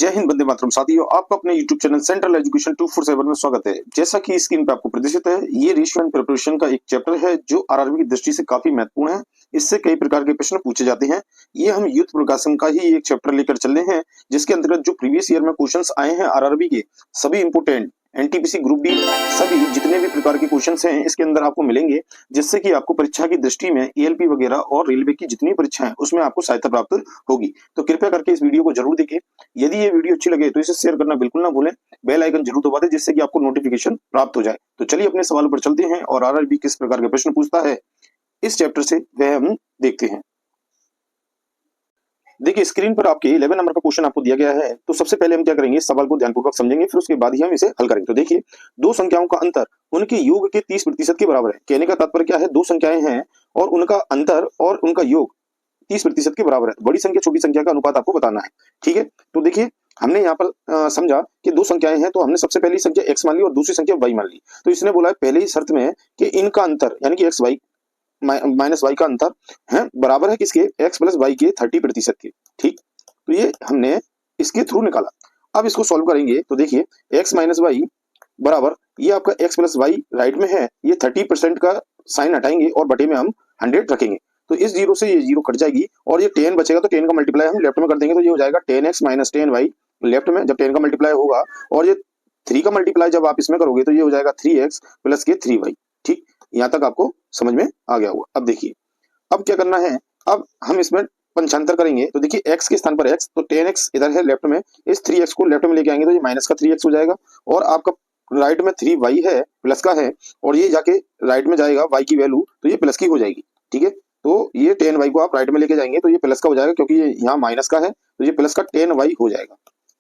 जय हिंद, वंदे मातरम। साथियों, आपका अपने YouTube चैनल सेंट्रल एजुकेशन 247 में स्वागत है। जैसा कि स्क्रीन पे आपको प्रदर्शित है, ये रेशियो एंड प्रिपरेशन का एक चैप्टर है जो आरआरबी की दृष्टि से काफी महत्वपूर्ण है। इससे कई प्रकार के प्रश्न पूछे जाते हैं। ये हम यूथ प्रकाशन का ही एक चैप्टर लेकर चल रहे हैं, जिसके अंतर्गत जो प्रीवियस ईयर में क्वेश्चंस आए हैं आरआरबी के, सभी इंपोर्टेंट एनटीपीसी ग्रुप डी, सभी जितने भी प्रकार के क्वेश्चंस हैं इसके अंदर आपको मिलेंगे, जिससे कि आपको परीक्षा की दृष्टि में एएलपी वगैरह और रेलवे की जितनी परीक्षा है उसमें आपको सहायता प्राप्त होगी। तो कृपया करके इस वीडियो को जरूर देखें। यदि ये वीडियो अच्छी लगे तो इसे शेयर करना बिल्कुल ना भूलें। बेल आइकन जरूर दबा दें, जिससे कि आपको नोटिफिकेशन प्राप्त हो जाए। तो चलिए अपने सवालों पर चलते हैं और आरआरबी किस प्रकार के प्रश्न पूछता है इस चैप्टर से वह हम देखते हैं। देखिए, स्क्रीन पर आपके 11 नंबर का क्वेश्चन आपको दिया गया है। तो सबसे पहले हम क्या करेंगे, इस सवाल को ध्यानपूर्वक समझेंगे, फिर उसके बाद ही हम इसे हल करेंगे। तो देखिए, दो संख्याओं का अंतर उनके योग के 30% के बराबर है। कहने का तात्पर्य क्या है, दो संख्याएं हैं और उनका अंतर और उनका योग 30% के बराबर है। बड़ी संख्या छोटी संख्या का अनुपात आपको बताना है। ठीक है, तो देखिए हमने यहाँ पर समझा कि दो संख्याएं हैं, तो हमने सबसे पहली संख्या x मान ली और दूसरी संख्या y मान ली। तो इसने बोला है पहले ही शर्त में कि इनका अंतर यानी कि x y माइनस वाई का अंतर है बराबर है किसके, x प्लस वाई के 30% के। ठीक, तो ये हमने इसके थ्रू निकाला। अब इसको सॉल्व करेंगे तो देखिए x माइनस वाई बराबर, ये आपका x प्लस वाई राइट में है, ये 30% का साइन हटाएंगे और बटे में हम 100 रखेंगे। तो इस जीरो से ये जीरो कट जाएगी और ये 10 बचेगा, तो 10 का मल्टीप्लाई हम लेफ्ट में कर देंगे, तो ये हो जाएगा 10x माइनस 10y लेफ्ट में। जब 10 का मल्टीप्लाई होगा और ये 3 का मल्टीप्लाई जब आप इसमें करोगे तो ये हो जाएगा 3x प्लस के 3y। ठीक, यहाँ तक आपको समझ में आ गया होगा। अब देखिए, अब क्या करना है, अब हम इसमें पंचांतर करेंगे। तो देखिए x के स्थान पर x, तो 10x इधर है लेफ्ट में, इस 3x को लेफ्ट में लेके आएंगे तो ये माइनस का 3x हो जाएगा, और आपका राइट में 3y है, प्लस का है, और ये जाके राइट में जाएगा y की वैल्यू, तो ये प्लस की हो जाएगी। ठीक है, तो ये 10y को आप राइट में लेके जाएंगे तो ये प्लस का हो जाएगा, क्योंकि ये यहाँ माइनस का है तो ये प्लस का 10y हो जाएगा।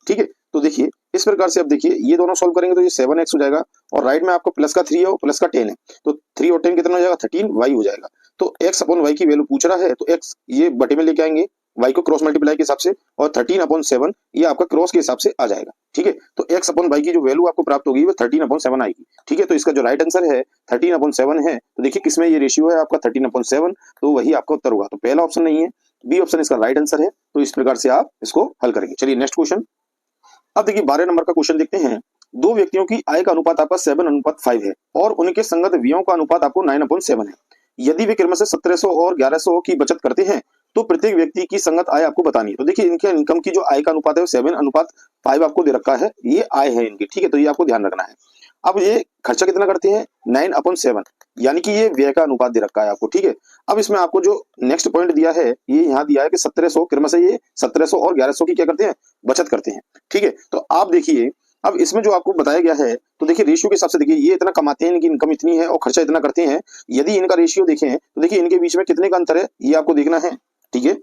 ठीक है, तो देखिए इस प्रकार से अब देखिए ये दोनों सॉल्व करेंगे तो ये 7x हो जाएगा, और राइट में आपको प्लस का 3 है और प्लस का 10 है, तो 3 और 10 कितना हो जाएगा, 13y हो जाएगा। तो x अपॉन y की वैल्यू पूछ रहा है, तो x ये बटे में लेके आएंगे y को क्रॉस मल्टीप्लाई के हिसाब से, और 13/7 ये आपका क्रॉस के हिसाब से आ जाएगा। ठीक है, तो x अपॉन y की जो वैल्यू आपको प्राप्त होगी वो 13/7 आएगी। ठीक है, तो इसका जो राइट आंसर है 13/7 है। तो देखिए किसमें ये रेशियो है आपका 13/7, तो वही आपका उत्तर होगा। तो पहला ऑप्शन नहीं है, बी ऑप्शन इसका राइट आंसर है। तो इस प्रकार से आप इसको हल करेंगे। चलिए नेक्स्ट क्वेश्चन। अब देखिए 12 नंबर का क्वेश्चन देखते हैं। दो व्यक्तियों की आय का अनुपात आपका 7:5 है और उनके संगत व्ययों का अनुपात आपको 9/7 है। यदि वे क्रमशः 1700 और 1100 की बचत करते हैं तो प्रत्येक व्यक्ति की संगत आय आपको बतानी है। तो देखिए इनके इनकम की जो आय का अनुपात है वो 7:5 आपको दे रखा है, ये आय है इनकी। ठीक है, तो ये आपको ध्यान रखना है। अब ये खर्चा कितना करते हैं, 9/7, यानी कि ये व्यय का अनुपात दे रखा है आपको। ठीक है, अब इसमें आपको जो नेक्स्ट पॉइंट दिया है, ये यहाँ दिया है कि 1700 क्रमशः ये 1700 और 1100 की क्या करते हैं, बचत करते हैं। ठीक है, तो आप देखिए अब इसमें जो आपको बताया गया है, तो देखिए रेशियो के हिसाब से देखिए ये इतना कमाते हैं, इनकी इनकम इतनी है और खर्चा इतना करते हैं। यदि इनका रेशियो देखें तो देखिए इनके बीच में कितने का अंतर है, ये आपको देखना है। ठीक है,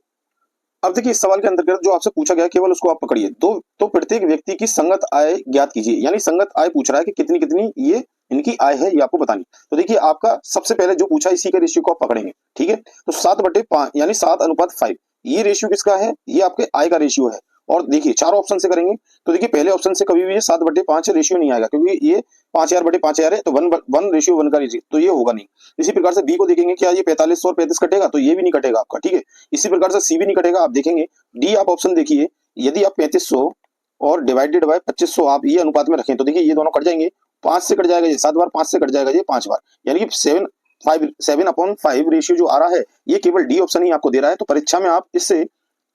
अब देखिए इस सवाल के अंतर्गत जो आपसे पूछा गया केवल उसको आप पकड़िए। तो प्रत्येक व्यक्ति की संगत आय ज्ञात कीजिए, यानी संगत आय पूछ रहा है कि कितनी कितनी ये इनकी आय है, ये आपको बतानी। तो देखिए आपका सबसे पहले जो पूछा इसी का रेशियो को आप पकड़ेंगे। ठीक है, तो 7/5 यानी 7:5 ये रेशियो किसका है, ये आपके आय का रेशियो है। और देखिए चारों ऑप्शन से करेंगे तो देखिए पहले ऑप्शन से कभी भी ये 7/5 रेशियो नहीं आएगा, क्योंकि ये 5000/5000 है, तो 1:1 का रेशियो, तो ये होगा नहीं। इसी प्रकार से बी को देखेंगे, क्या ये 45 और 35 कटेगा, तो ये भी नहीं कटेगा आपका। ठीक है, इसी प्रकार से सी भी नहीं कटेगा। आप देखेंगे डी आप ऑप्शन देखिए, यदि आप 3500 और डिवाइडेड बाय 2500 आप ये अनुपात में रखें तो देखिए ये दोनों कट जाएंगे, 5 से कट जाएगा, ये 7 बार 5 से कट जाएगा, ये 5 बार, यानी कि 7/5 रेशियो जो आ रहा है ये केवल डी ऑप्शन ही आपको दे रहा है। तो परीक्षा में आप इससे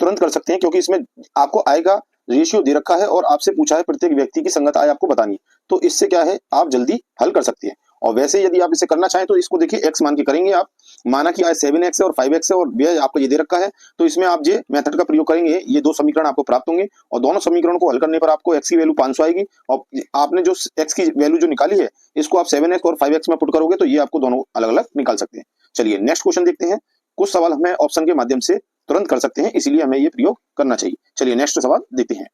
तुरंत कर सकते हैं, क्योंकि इसमें आपको आय का रेशियो दे रखा है और आपसे पूछा है प्रत्येक व्यक्ति की संगत आय आपको बतानी है। तो इससे क्या है, आप जल्दी हल कर सकते हैं। और वैसे यदि आप इसे करना चाहें तो इसको देखिए x मान के करेंगे आप, माना कि आय 7x है और 5x है और व्यय आपको ये दे रखा है, तो इसमें आप ये मेथड का प्रयोग करेंगे, ये दो समीकरण आपको प्राप्त होंगे, और दोनों समीकरणों को हल करने पर आपको x की वैल्यू 500 आएगी, और आपने जो x की वैल्यू जो निकाली है इसको आप 7x और 5x में पुट करोगे तो ये आपको दोनों अलग अलग निकाल सकते हैं। चलिए नेक्स्ट क्वेश्चन देखते हैं। कुछ सवाल हमें ऑप्शन के माध्यम से तुरंत कर सकते हैं, इसीलिए हमें ये प्रयोग करना चाहिए। चलिए नेक्स्ट सवाल देखते हैं।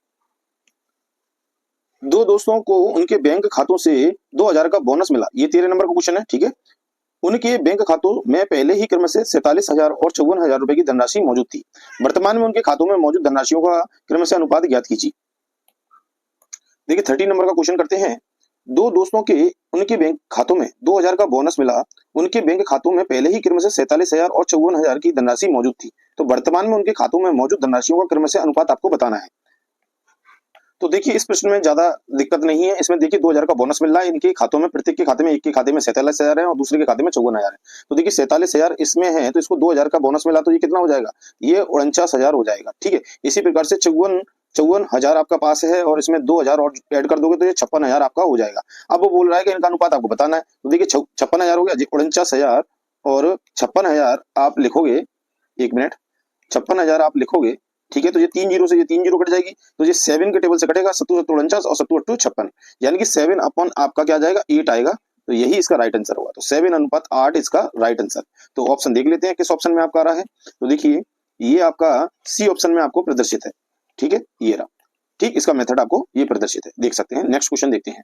दो दोस्तों को उनके बैंक खातों से 2000 का बोनस मिला, ये 13 नंबर का क्वेश्चन है। ठीक है, उनके बैंक खातों में पहले ही क्रम से 47,000 और 54,000 रुपए की धनराशि मौजूद थी। वर्तमान में उनके खातों में मौजूद धनराशियों का क्रम से अनुपात ज्ञात कीजिए। देखिए 13 नंबर का क्वेश्चन करते हैं। दो दोस्तों के उनके बैंक खातों में 2000 का बोनस मिला, उनके बैंक खातों में पहले ही क्रम से 47,000 और 54,000 की धनराशि मौजूद थी। तो वर्तमान में उनके खातों में मौजूद धनराशियों का क्रम से अनुपात आपको बताना है। तो देखिए इस प्रश्न में ज्यादा दिक्कत नहीं है। इसमें देखिए 2000 का बोनस मिल रहा है इनके खातों में, प्रत्येक के खाते में, एक के खाते में 47,000 है और दूसरे के खाते में 54,000 है। तो देखिए 47,000 इसमें है तो इसको 2000 का बोनस मिला तो ये कितना हो जाएगा, ये 49,000 हो जाएगा। ठीक है, इसी प्रकार से 54,000 आपका पास है और इसमें 2000 और ऐड कर दोगे तो ये 56,000 आपका हो जाएगा। अब वो बोल रहा है कि इनका अनुपात आपको बताना है। तो देखिए 56,000 हो गया, 49,000 और 56,000 आप लिखोगे, एक मिनट, 56,000 आप लिखोगे। ठीक है, तो ये 3 जीरो से ये 3 जीरो कट जाएगी तो ये 7 के टेबल से कटेगा, 7 और 7 यानी कि 7 अपॉन आपका क्या जाएगा, 8 आएगा। तो यही इसका राइट आंसर होगा। तो 7:8 इसका राइट आंसर। तो ऑप्शन देख लेते हैं किस ऑप्शन में आपका आ रहा है। तो देखिए ये आपका सी ऑप्शन में आपको प्रदर्शित है। ठीक है, ये रहा। ठीक, इसका मेथड आपको ये प्रदर्शित है, देख सकते हैं। नेक्स्ट क्वेश्चन देखते हैं।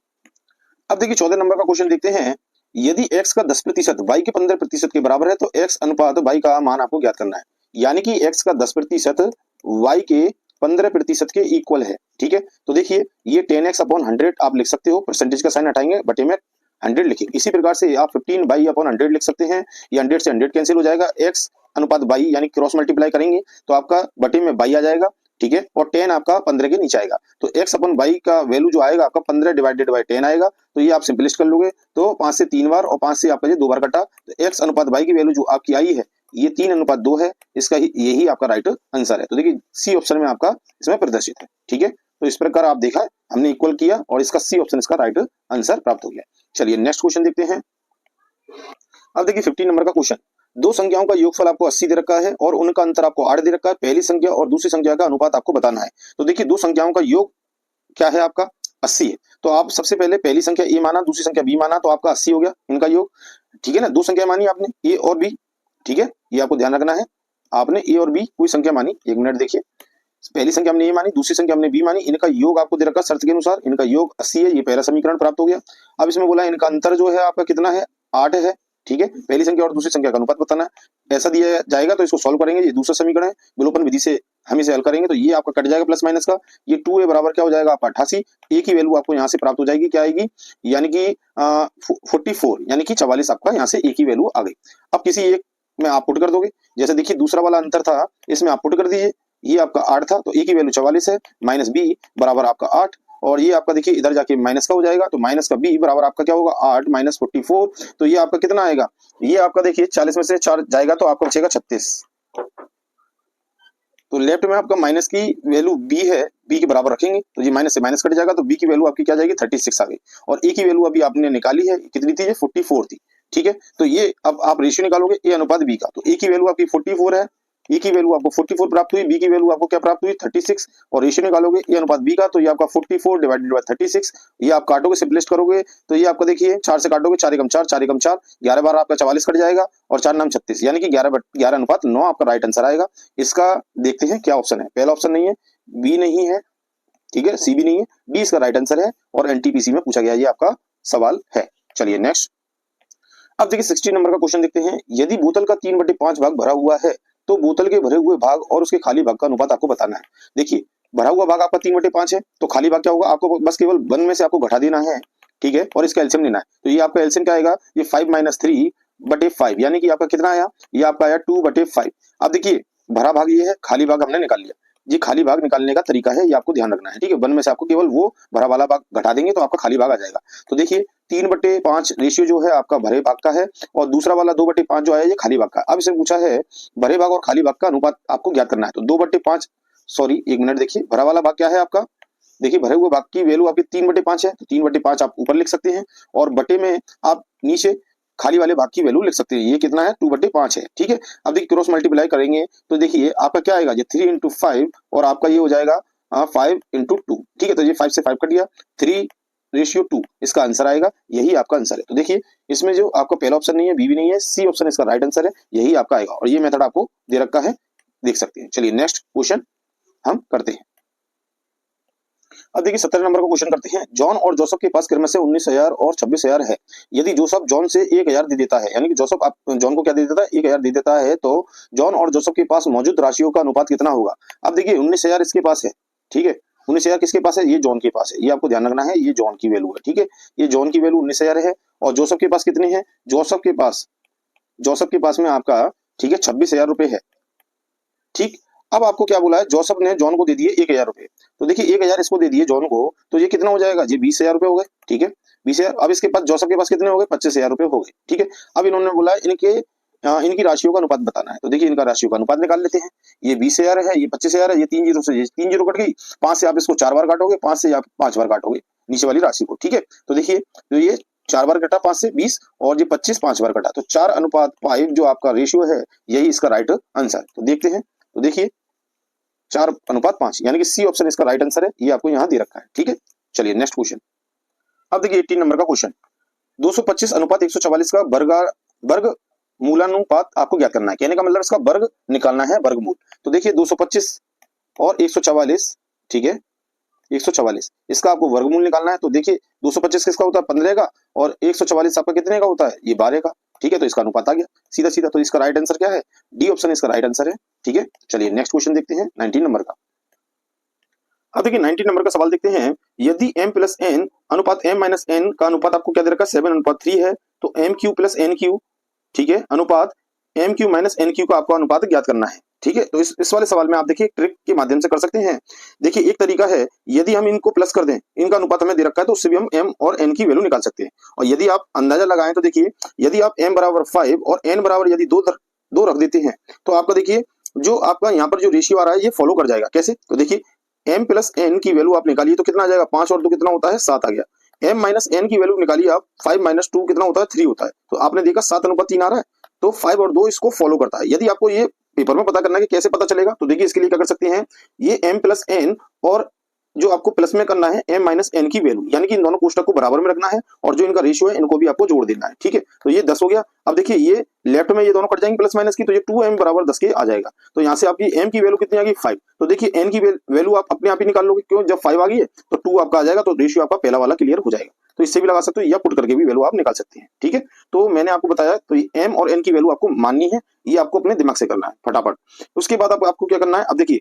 अब देखिए 14 नंबर का क्वेश्चन देखते हैं। यदि x का 10% y के 15% के बराबर है तो x अनुपात y का मान आपको ज्ञात करना है। यानी कि x का 10% y के 15% के इक्वल है। ठीक है, तो देखिए ये 10x अपॉन 100 आप लिख सकते हो, परसेंटेज का साइन हटाएंगे, बटे में 100 लिखेंगे। इसी प्रकार से आप 15 अपॉन 100 लिख सकते हैं। ये 100 से 100 कैंसिल हो जाएगा, x अनुपात y यानी क्रॉस मल्टीप्लाई करेंगे तो आपका बटे में y आ जाएगा। ठीक है, और 10 आपका 15 के नीचे आएगा तो x अपॉन y का वैल्यू जो आएगा आपका 15 डिवाइडेड बाई 10 आएगा। तो ये आप सिंपलिस्ट कर लोगे तो 5 से 3 बार और 5 से आपका ये 2 बार कटा, तो x अनुपात y की वैल्यू जो आपकी आई है ये 3:2 है। इसका यही आपका राइट आंसर है। तो देखिए सी ऑप्शन में आपका इसमें प्रदर्शित है। ठीक है, तो इस प्रकार आप देखा हमने इक्वल किया और इसका सी ऑप्शन इसका राइट आंसर प्राप्त हो गया। चलिए नेक्स्ट क्वेश्चन देखते हैं। अब देखिए 15 नंबर का क्वेश्चन। दो संख्याओं का योगफल आपको 80 दे रखा है और उनका अंतर आपको 8 दे रखा है। पहली संख्या और दूसरी संख्या का अनुपात आपको बताना है। तो देखिए दो संख्याओं का योग क्या है आपका 80 है। तो आप सबसे पहले पहली संख्या ए माना, दूसरी संख्या बी माना, तो आपका 80 हो गया इनका योग। ठीक है ना, दो संख्या मानी आपने ए और बी। ठीक है, ये आपको ध्यान रखना है। आपने ए और बी कोई संख्या मानी, एक मिनट देखिए, पहली संख्या हमने ए मानी, दूसरी संख्या हमने बी मानी, इनका योग आपको दे रखा शर्त के अनुसार, इनका योग 80 है। ये पहला समीकरण प्राप्त हो गया। अब इसमें बोला इनका अंतर जो है आपका कितना है, 8 है। ठीक है, पहली संख्या और दूसरी संख्या का अनुपात बताना है। ऐसा दिया जाएगा तो इसको सॉल्व करेंगे। ये दूसरा समीकरण है, विलोपन विधि से हम इसे हल करेंगे तो ये आपका कट जाएगा प्लस माइनस का। ये 2a बराबर क्या हो जाएगा आपका 88। ए की वैल्यू आपको यहाँ से प्राप्त हो जाएगी, क्या आएगी, यानी कि 44 यानी कि 44 आपका यहाँ से ए की वैल्यू आ गई। अब किसी एक में आप पुट कर दोगे, जैसे देखिए दूसरा वाला अंतर था इसमें आप पुट कर दीजिए। ये आपका 8 था तो ए की वैल्यू 44 है, माइनस बी बराबर आपका 8 और ये आपका देखिए इधर जाके माइनस का हो जाएगा तो माइनस का बी बराबर आपका क्या होगा 8 माइनस 44। तो ये आपका कितना आएगा, ये आपका देखिए 40 में से 4 जाएगा तो आपका बचेगा 36। तो लेफ्ट में आपका माइनस की वैल्यू बी है, बी के बराबर रखेंगे तो ये माइनस से माइनस कट जाएगा तो बी की वैल्यू आपकी क्या जाएगी 36 आ गई। और ए की वैल्यू अभी आपने निकाली है कितनी थी, ये 44 थी। ठीक है, तो ये अब आप रेशियो निकालोगे ए अनुपात बी का, तो ए की वैल्यू आपकी 44 है, ए की वैल्यू आपको 44 प्राप्त हुई, बी की वैल्यू आपको क्या प्राप्त हुई 36 और रेशियो निकालोगे ए अनुपात बी का तो ये आपका 44 डिवाइडेड बाय 36। ये आप काटोगे सिंपलिस्ट करोगे तो ये आपका देखिए 4 से काटोगे 4 एकम 4 4 एकम 4 11 बार आपका 44 कट जाएगा और 4 नाम 36 यानी कि 11 अनुपात 9 आपका राइट आंसर आएगा। इसका देखते हैं क्या ऑप्शन है। पहला ऑप्शन नहीं है, बी नहीं है, ठीक है, सी भी नहीं है, डी इसका राइट आंसर है और एनटीपीसी में पूछा गया ये आपका सवाल है। चलिए नेक्स्ट। अब देखिए 60 नंबर का क्वेश्चन देखते हैं। यदि बोतल का 3/5 भाग भरा हुआ है तो बोतल के भरे हुए भाग और उसके खाली भाग का अनुपात आपको बताना है। देखिए भरा हुआ भाग आपका 3/5 है तो खाली भाग क्या होगा, आपको बस केवल 1 में से आपको घटा देना है। ठीक है, और इसका एलसीएम लेना है तो ये आपका एलसीएम क्या आएगा, ये 5 - 3/5 यानी कि आपका कितना आया, ये आपका आया 2/5। अब देखिए भरा भाग ये है, खाली भाग हमने निकाल लिया। ये खाली भाग निकालने का तरीका है, ये आपको ध्यान रखना है। ठीक है, 1 में से आपको केवल वो भरा वाला भाग घटा देंगे तो आपका खाली भाग आ जाएगा। तो देखिए 3/5 रेशियो जो है आपका भरे भाग का है और दूसरा वाला 2/5 जो आया ये खाली भाग का। अब इससे पूछा है भरे भाग और खाली भाग का अनुपात आपको ज्ञात करना है। तो 2/5 सॉरी एक मिनट देखिए, भरा वाला भाग क्या है आपका, देखिए भरे हुए भाग की वैल्यू आपकी 3/5 है तो 3/5 आप ऊपर लिख सकते हैं और बटे में आप नीचे खाली वाले भाग की वैल्यू लिख सकते हैं। ये कितना है 2/5 है। ठीक है, अब देखिए क्रॉस मल्टीप्लाई करेंगे तो देखिए आपका क्या आएगा, ये 3 × 5 और आपका ये हो जाएगा 5 × 2। ठीक है, तो ये 5 से 5 कट गया, 3/2 इसका आंसर आएगा, यही आपका आंसर है। तो देखिए इसमें जो आपका पहला ऑप्शन नहीं है, बी भी नहीं है, सी ऑप्शन इसका राइट आंसर है, यही आपका आएगा और ये मेथड आपको दे रखा है, देख सकते हैं। चलिए नेक्स्ट क्वेश्चन हम करते हैं। अब देखिए 17 नंबर का क्वेश्चन करते हैं। जॉन और जोसेफ के पास क्रमशः 19,000 और 26,000 है। यदि जोसेफ जॉन से 1,000 दे देता है, यानी कि जोसेफ आप जॉन को क्या दे देता है 1,000 दे देता है, तो जॉन और जोसेफ के पास मौजूद राशियों का अनुपात कितना होगा। अब देखिए 19,000 इसके पास है। ठीक है, 19,000 किसके पास है, ये जॉन के पास है, ये आपको ध्यान रखना है, ये जॉन की वैल्यू है। ठीक है, ये जॉन की वैल्यू 19,000 है और जोसेफ के पास कितनी है, जोसेफ के पास में आपका ठीक है 26,000 रुपए है। ठीक, अब आपको क्या बोला है, जोसेफ ने जॉन को दे दिए 1000 रुपए। तो देखिए 1000 इसको दे दिए जॉन को, तो ये कितना हो जाएगा, ये 20,000 रुपए हो गए। ठीक है, 20,000। अब इसके पास, जोसेफ के पास कितने हो गए, 25,000 रुपए हो गए। ठीक है, अब इन्होंने बोला इनकी राशियों का अनुपात बताना है। तो देखिए इनका राशियों का अनुपात निकाल लेते हैं। ये 20,000 है, ये 25,000 है, ये 3 जीरो से, ये 3 जीरो कट गई। 5 से आप इसको 4 बार काटोगे, 5 से आप 5 बार काटोगे नीचे वाली राशि को। ठीक है, तो देखिए तो ये 4 बार कटा 5 से 20, और ये 25 5 बार कटा, तो 4:5 जो आपका रेशियो है, यही इसका राइट आंसर। तो देखते हैं, तो देखिए 4:5, यानी कि सी ऑप्शन इसका राइट आंसर है। ये आपको यहाँ दे रखा है। ठीक है, चलिए नेक्स्ट क्वेश्चन। अब देखिए 18 नंबर का क्वेश्चन, 225:144 का वर्ग मूलानुपात आपको ज्ञात करना है। कहने का मतलब इसका वर्ग निकालना है, वर्गमूल। तो देखिए 225 और 144, ठीक है 144, इसका आपको वर्गमूल निकालना है। तो देखिए 225 किसका होता है, 15 का, और 144 आपका कितने का होता है, ये 12 का। ठीक है, तो इसका अनुपात आ गया सीधा सीधा। तो इसका राइट आंसर क्या है, डी ऑप्शन इसका राइट आंसर है। ठीक है, चलिए नेक्स्ट क्वेश्चन देखते हैं 19 नंबर का। अब देखिए 19 नंबर का सवाल देखते हैं, यदि m प्लस n अनुपात m माइनस n का अनुपात आपको क्या दे रखा है, 7:3 है, तो mq प्लस nq, ठीक है, अनुपात mq माइनस nq का आपको अनुपात ज्ञात करना है। ठीक है, तो इस वाले सवाल में आप देखिए ट्रिक के माध्यम से कर सकते हैं। देखिए एक तरीका है, यदि हम इनको प्लस कर दें, इनका अनुपात हमें दे रखा है, तो उससे भी हम m और n की वैल्यू निकाल सकते हैं। और यदि आप अंदाजा लगाएं तो देखिए, यदि आप m बराबर 5 और n बराबर यदि 2 रख देते हैं, तो आपका देखिए जो आपका यहाँ पर जो रेशियो आ रहा है, ये फॉलो कर जाएगा। कैसे, तो देखिए m प्लस n की वैल्यू आप निकालिए तो कितना आ जाएगा, 5 और 2 कितना होता है, 7 आ गया। m माइनस n की वैल्यू निकालिए आप, 5 माइनस 2 कितना होता है, 3 होता है। तो आपने देखा 7:3 आ रहा है, तो 5 और 2 इसको फॉलो करता है। यदि आपको ये पेपर में पता करना है कि कैसे पता चलेगा, तो देखिए इसके लिए क्या कर सकते हैं, ये m प्लस n और जो आपको प्लस में करना है m माइनस n की वैल्यू, यानी कि इन दोनों कोष्टक को बराबर में रखना है, और जो इनका रेशियो है इनको भी आपको जोड़ देना है। ठीक है, तो ये 10 हो गया। अब देखिए ये लेफ्ट में ये दोनों कट जाएंगे प्लस माइनस की, तो ये 2m बराबर 10 के आ जाएगा। तो यहाँ से आपकी m की वैल्यू कितनी आ गई, 5। तो देखिए n की वैल्यू आप अपने आप ही निकाल लोगे, क्यों, जब 5 आ गई है तो 2 आपका आ जाएगा, तो रेशियो आपका पहला वाला क्लियर हो जाएगा। तो इससे भी लगा सकते हो, या पुट करके भी वैल्यू आप निकाल सकते हैं। ठीक है, तो मैंने आपको बताया, तो ये m और n की वैल्यू आपको माननी है, ये आपको अपने दिमाग से करना है फटाफट। उसके बाद आपको क्या करना है, अब देखिए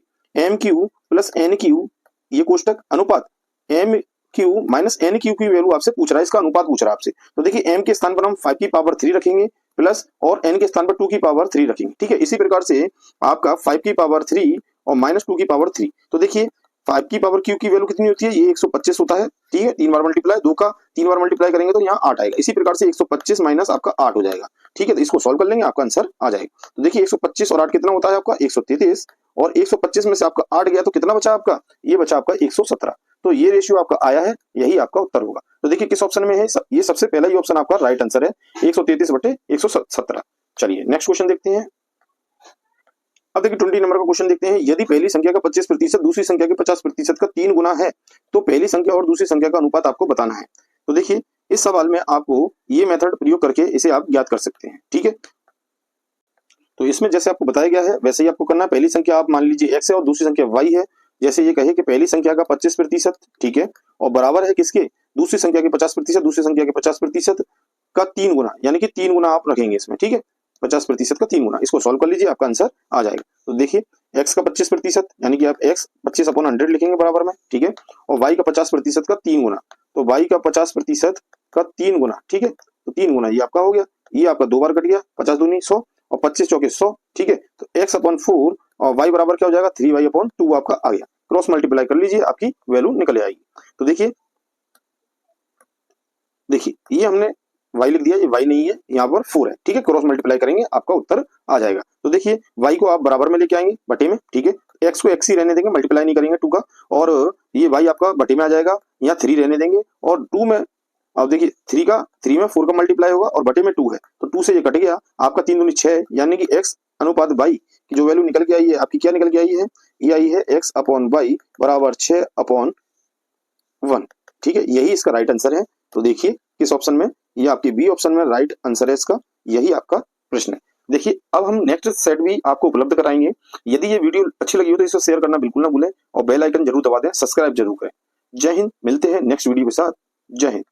mq प्लस nq, ये कोष्टक अनुपात M Q minus N Q की वैल्यू आपसे पूछ रहा है, इसका अनुपात पूछ रहा है आपसे। तो देखिए एम के स्थान पर हम 5 की पावर 3 रखेंगे, प्लस और एन के स्थान पर 2 की पावर 3 रखेंगे। ठीक है, इसी प्रकार से आपका 5 की पावर 3 और माइनस 2 की पावर 3। तो देखिए 5 की पावर क्यू की वैल्यू कितनी होती है, ये 125 होता है। ठीक है, 3 बार मल्टीप्लाई, 2 का 3 बार मल्टीप्लाई करेंगे तो यहाँ 8 आएगा। इसी प्रकार से 125 माइनस आपका 8 हो जाएगा। ठीक है, तो इसको सॉल्व कर लेंगे, आपका आंसर आ जाएगा। तो देखिए 125 और 8 कितना होता है आपका, 133, और 125 में से आपका 8 गया तो कितना बचा आपका, ये बचा आपका 117। तो ये रेशियो आपका आया है, यही आपका उत्तर होगा। तो देखिए किस ऑप्शन में है, ये सबसे पहला ही ऑप्शन आपका राइट आंसर है, 133/117। चलिए नेक्स्ट क्वेश्चन देखते हैं। अब देखिए 20 नंबर का क्वेश्चन देखते हैं, यदि पहली संख्या का 25% दूसरी संख्या के 50% का 3 गुना है, तो पहली संख्या और दूसरी संख्या का अनुपात आपको बताना है। तो देखिए इस सवाल में आपको ये मेथड प्रयोग करके इसे आप ज्ञात कर सकते हैं। ठीक है, तो इसमें जैसे आपको बताया गया है वैसे ही आपको करना है। पहली संख्या आप मान लीजिए x है और दूसरी संख्या y है। जैसे ये कहे कि पहली संख्या का 25%, ठीक है, और बराबर है किसके, दूसरी संख्या के 50%, दूसरी संख्या के 50% का 3 गुना, यानी कि 3 गुना आप रखेंगे इसमें। ठीक है, 50% का 3 गुना, इसको सॉल्व कर लीजिए, आपका आंसर आ जाएगा। तो देखिए x का 25%, यानी कि आप x 25/100 लिखेंगे बराबर में। ठीक है, और y का 50% का 3 गुना, तो y का 50% का 3 गुना। ठीक है, तो 3 गुना ये आपका हो गया, ये आपका 2 बार कट गया, 50 दूनी 100 और 25 चौके 100। ठीक है, तो x/4 और y बराबर क्या हो जाएगा, 3y/2 आपका आ गया। क्रॉस मल्टीप्लाई कर लीजिए, आपकी वैल्यू निकल आएगी। तो देखिए ये हमने y लिख दिया, ये y नहीं है, यहाँ पर 4 है। ठीक है, क्रॉस मल्टीप्लाई करेंगे, आपका उत्तर आ जाएगा। तो देखिए y को आप बराबर में लेके आएंगे बटे में। ठीक है, x को x ही रहने देंगे, मल्टीप्लाई नहीं करेंगे 2 का, और ये y आपका बटे में आ जाएगा, यहाँ 3 रहने देंगे, और 2 में अब देखिए 3 में 4 का मल्टीप्लाई होगा और बटे में 2 है, तो 2 से ये कट गया, आपका 3 दूनी 6, यानी कि x अनुपात y की जो वैल्यू निकल के आई है आपकी, क्या निकल के आई है, ये आई है x/y बराबर 6/1। ठीक है, यही इसका राइट आंसर है। तो देखिए किस ऑप्शन में, ये आपके बी ऑप्शन में राइट आंसर है इसका, यही आपका प्रश्न है। देखिए अब हम नेक्स्ट सेट भी आपको उपलब्ध कराएंगे। यदि ये वीडियो अच्छी लगी हो तो इसे शेयर करना बिल्कुल ना भूलें, और बेल आइकन जरूर दबा दें, सब्सक्राइब जरूर करें। जय हिंद, मिलते हैं नेक्स्ट वीडियो के साथ। जय हिंद।